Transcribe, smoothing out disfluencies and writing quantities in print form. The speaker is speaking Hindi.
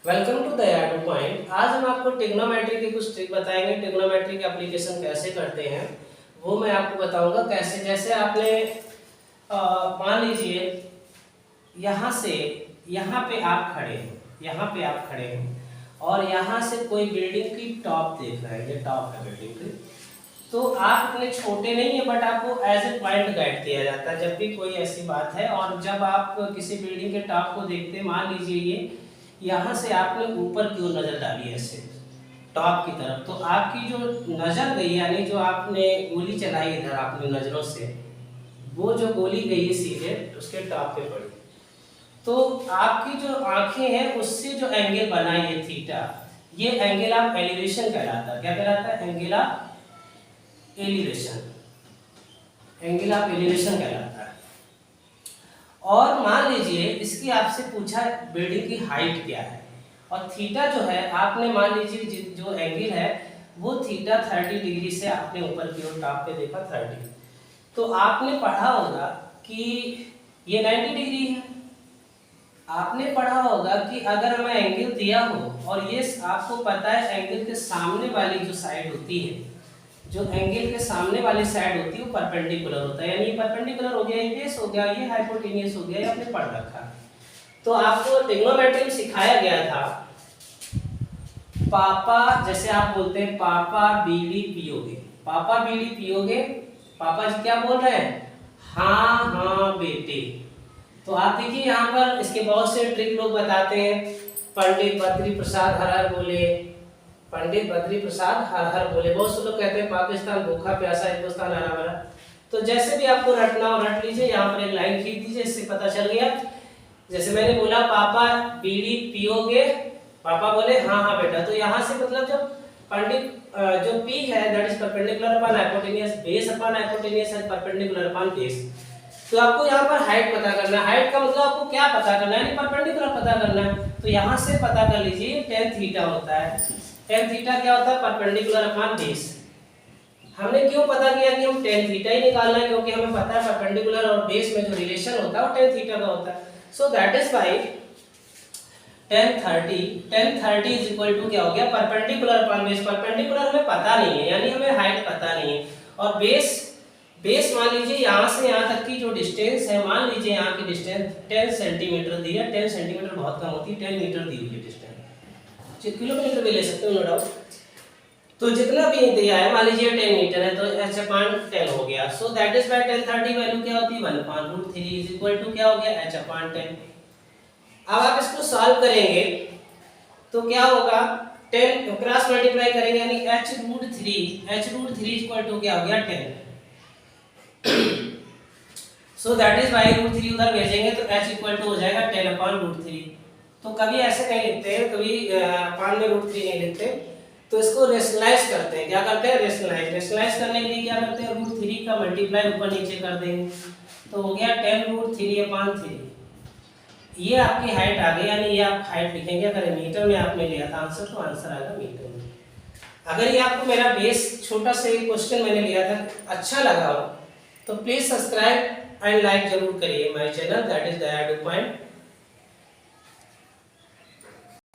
वेलकम टू दयालु पॉइंट। आज हम आपको ट्रिग्नोमेट्री की कुछ ट्रिक बताएंगे। ट्रिग्नोमेट्री के एप्लीकेशन कैसे करते हैं वो मैं आपको बताऊंगा। कैसे, जैसे आपने मान लीजिए यहाँ से यहाँ पे आप खड़े हैं, यहाँ पे आप खड़े हैं और यहाँ से कोई बिल्डिंग की टॉप देख रहे हैं, ये टॉप है बिल्डिंग की। तो आप इतने छोटे नहीं है, बट आपको एज ए पॉइंट गाइड किया जाता है जब भी कोई ऐसी बात है। और जब आप किसी बिल्डिंग के टॉप को देखते हैं, मान लीजिए ये यहाँ से आपने ऊपर की ओर नजर डाली ऐसे टॉप की तरफ, तो आपकी जो नजर गई यानी जो आपने गोली चलाई इधर आपने नजरों से, वो जो गोली गई है सीधे उसके टॉप पे पड़ी। तो आपकी जो आंखें हैं उससे जो एंगल बना ये थीटा, ये एंगल ऑफ एलिवेशन कहलाता है। क्या कहलाता है? Angle of elevation, angle of elevation कहलाता है। और मान लीजिए इसकी आपसे पूछा बिल्डिंग की हाइट क्या है, और थीटा जो है आपने मान लीजिए जो एंगल है वो थीटा 30 डिग्री से आपने ऊपर की ओर टॉप पे देखा 30, तो आपने पढ़ा होगा कि ये 90 डिग्री है। आपने पढ़ा होगा कि अगर हमें एंगल दिया हो और ये आपको पता है एंगल के सामने वाली जो साइड होती है, जो एंगल के सामने वाली साइड होती है वो परपेंडिकुलर होता है, यानी ये परपेंडिकुलर हो गया, ये बेस हो गया, ये हाइपोटेन्यूस हो गया, ये आपने पढ़ रखा। तो आपको ट्रिग्नोमेट्री में सिखाया गया था पापा, जैसे आप बोलते हैं पापा बीड़ी पियोगे, पापा बीड़ी पियोगे, पापा जी क्या बोल रहे हैं? हाँ हाँ बेटे। तो आप देखिए यहाँ पर इसके बहुत से ट्रिक लोग बताते हैं। पंडित बद्री प्रसाद हर हर बोले, पंडित बद्री प्रसाद हर हर बोले। बहुत से लोग कहते हैं पाकिस्तान भूखा प्यासा हिंदुस्तान हरा भरा। तो जैसे भी आपको रटना हो रट लीजिए, यहाँ पर एक लाइन खींच दीजिए, इससे पता चल गया। जैसे मैंने बोला पापा बीड़ी पियोगे, पापा बोले हाँ हाँ बेटा, तो यहाँ से मतलब जब पंडित जो पी है that is perpendicular upon hypotenuse, base upon hypotenuse and perpendicular upon base. तो आपको यहाँ पर हाइट पता करना है। हाइट का मतलब आपको क्या पता करना है? यानी परपेंडिकुलर पता करना है। तो यहाँ से पता कर लीजिए tan थीटा होता है। tan थीटा क्या होता है? Perpendicular upon base. हमने क्यों पता किया कि हम tan थीटा ही निकालना है? क्योंकि हमें पता है परपेंडिकुलर और बेस में जो रिलेशन होता है वो tan थीटा का होता है। So that is why tan 30 is equal to क्या हो गया? Perpendicular upon base. परपेंडिकुलर हमें पता नहीं है, यानी हमें हाइट पता नहीं है। और बेस मान लीजिए यहाँ से यहाँ तक की जो डिस्टेंस है, मान लीजिए यहाँ की डिस्टेंस 10 सेंटीमीटर दी है। 10 सेंटीमीटर बहुत कम होती है, 10 मीटर दी हुई है डिस्टेंस, किलोमीटर भी ले सकते हो नो डाउट। तो जितना भी दिया है मान लीजिए 10 मीटर है, तो h अपॉन 10 हो गया। सो that is by tan 30 value क्या होती है? 1/√3 इज इक्वल टू क्या हो गया? h upon 10। अब आप इसको सॉल्व करेंगे तो क्या होगा? 10 क्रॉस मल्टीप्लाई करेंगे यानी h√3 इक्वल टू क्या हो गया? 10। सो दैट इज बाई √3 उधर भेजेंगे तो h इक्वल टू हो जाएगा 10/√3। तो कभी ऐसे नहीं लिखते हैं, कभी अपान में √3 नहीं लिखते, तो इसको रेशनलाइज करते हैं। क्या करते हैं? रेशनलाइज करने के लिए क्या करते हैं? √3 का मल्टीप्लाई ऊपर नीचे कर देंगे, तो हो गया 10√3/3। ये आपकी हाइट आ गई, यानी ये आप हाइट लिखेंगे। अगर मीटर में आपने लिया था आंसर, तो आंसर आएगा मीटर में। अगर ये आपको मेरा बेस छोटा सा क्वेश्चन मैंने लिया था अच्छा लगा हो तो प्लीज सब्सक्राइब एंड लाइक जरूर करिए माय चैनल दैट इज दयालु पॉइंट।